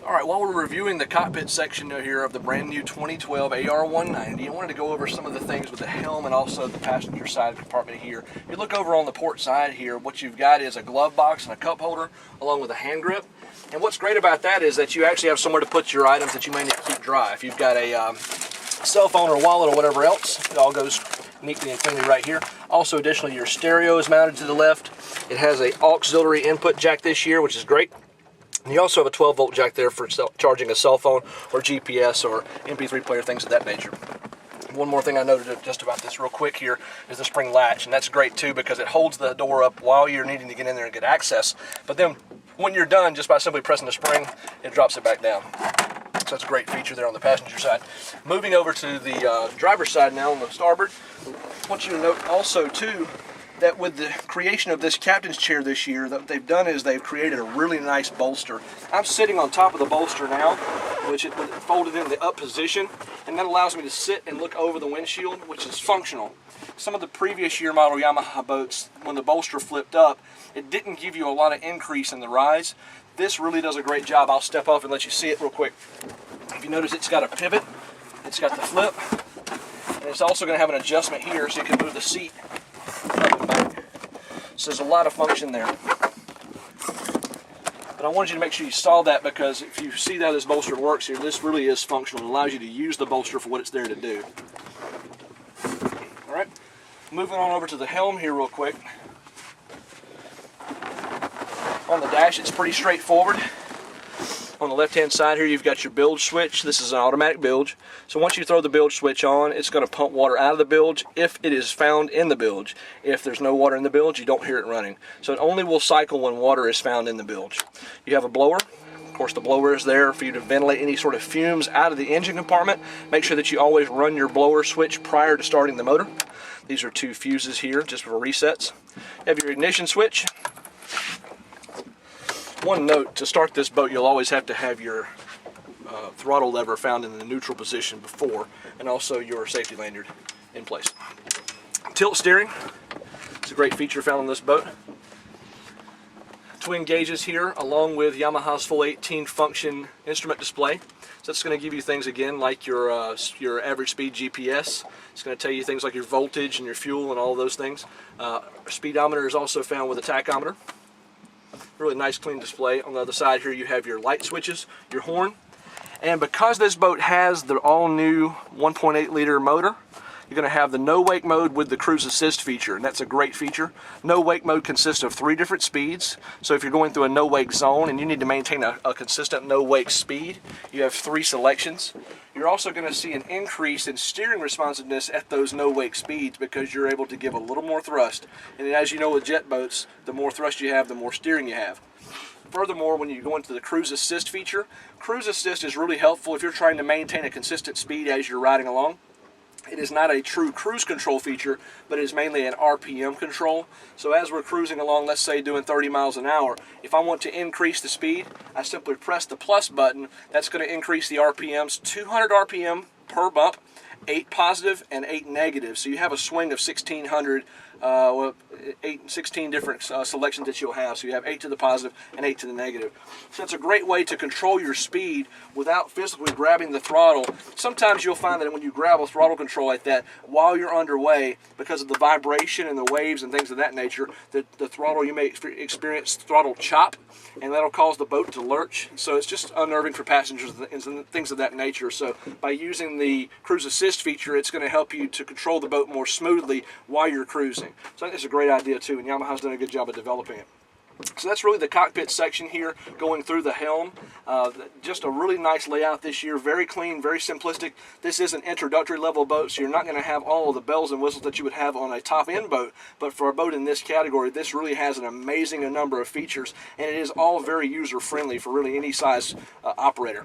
Alright, while we're reviewing the cockpit section here of the brand new 2012 AR190, I wanted to go over some of the things with the helm and also the passenger side compartment here. If you look over on the port side here, what you've got is a glove box and a cup holder along with a hand grip. And what's great about that is that you actually have somewhere to put your items that you may need to keep dry. If you've got a cell phone or wallet or whatever else, it all goes neatly and cleanly right here. Also, additionally, your stereo is mounted to the left. It has an auxiliary input jack this year, which is great. And you also have a 12-volt jack there for charging a cell phone or GPS or MP3 player, things of that nature. One more thing I noted just about this real quick here is the spring latch, and that's great too because it holds the door up while you're needing to get in there and get access. But then when you're done, just by simply pressing the spring, it drops it back down. So that's a great feature there on the passenger side. Moving over to the driver's side now on the starboard, I want you to note also too that with the creation of this captain's chair this year, what they've done is they've created a really nice bolster. I'm sitting on top of the bolster now, which is folded in the up position, and that allows me to sit and look over the windshield, which is functional. Some of the previous year model Yamaha boats, when the bolster flipped up, it didn't give you a lot of increase in the rise. This really does a great job. I'll step off and let you see it real quick. If you notice, it's got a pivot, it's got the flip, and it's also going to have an adjustment here so you can move the seat up and back. So there's a lot of function there. But I wanted you to make sure you saw that because if you see how this bolster works here, this really is functional. It allows you to use the bolster for what it's there to do. Alright, moving on over to the helm here real quick. On the dash, it's pretty straightforward. On the left-hand side here, you've got your bilge switch. This is an automatic bilge. So once you throw the bilge switch on, it's going to pump water out of the bilge if it is found in the bilge. If there's no water in the bilge, you don't hear it running. So it only will cycle when water is found in the bilge. You have a blower. Of course, the blower is there for you to ventilate any sort of fumes out of the engine compartment. Make sure that you always run your blower switch prior to starting the motor. These are two fuses here just for resets. You have your ignition switch. One note, to start this boat, you'll always have to have your throttle lever found in the neutral position before, and also your safety lanyard in place. Tilt steering, it's a great feature found on this boat. Twin gauges here, along with Yamaha's full 18 function instrument display. So that's going to give you things again like your average speed GPS. It's going to tell you things like your voltage and your fuel and all those things. Speedometer is also found with a tachometer. Really nice clean display. On the other side here you have your light switches, your horn, and because this boat has the all-new 1.8 liter motor, you're going to have the no wake mode with the cruise assist feature, and that's a great feature. No wake mode consists of 3 different speeds, so if you're going through a no wake zone and you need to maintain a consistent no wake speed, you have 3 selections. You're also going to see an increase in steering responsiveness at those no wake speeds because you're able to give a little more thrust, and as you know with jet boats, the more thrust you have, the more steering you have. Furthermore, when you go into the cruise assist feature, cruise assist is really helpful if you're trying to maintain a consistent speed as you're riding along. It is not a true cruise control feature, but it is mainly an RPM control. So as we're cruising along, let's say doing 30 miles an hour, if I want to increase the speed, I simply press the plus button. That's going to increase the RPMs, 200 RPM per bump, 8 positive and 8 negative. So you have a swing of 1600, 16 different selections that you'll have. So you have 8 to the positive and 8 to the negative. So that's a great way to control your speed without physically grabbing the throttle. Sometimes you'll find that when you grab a throttle control like that while you're underway, because of the vibration and the waves and things of that nature, the throttle, you may experience throttle chop, and that'll cause the boat to lurch. So it's just unnerving for passengers and things of that nature. So by using the cruise assist feature, it's going to help you to control the boat more smoothly while you're cruising. So I think it's a great idea too, and Yamaha's done a good job of developing it. So that's really the cockpit section here going through the helm. Just a really nice layout this year, very clean, very simplistic. This is an introductory level boat, so you're not going to have all of the bells and whistles that you would have on a top-end boat, but for a boat in this category, this really has an amazing number of features, and it is all very user-friendly for really any size operator.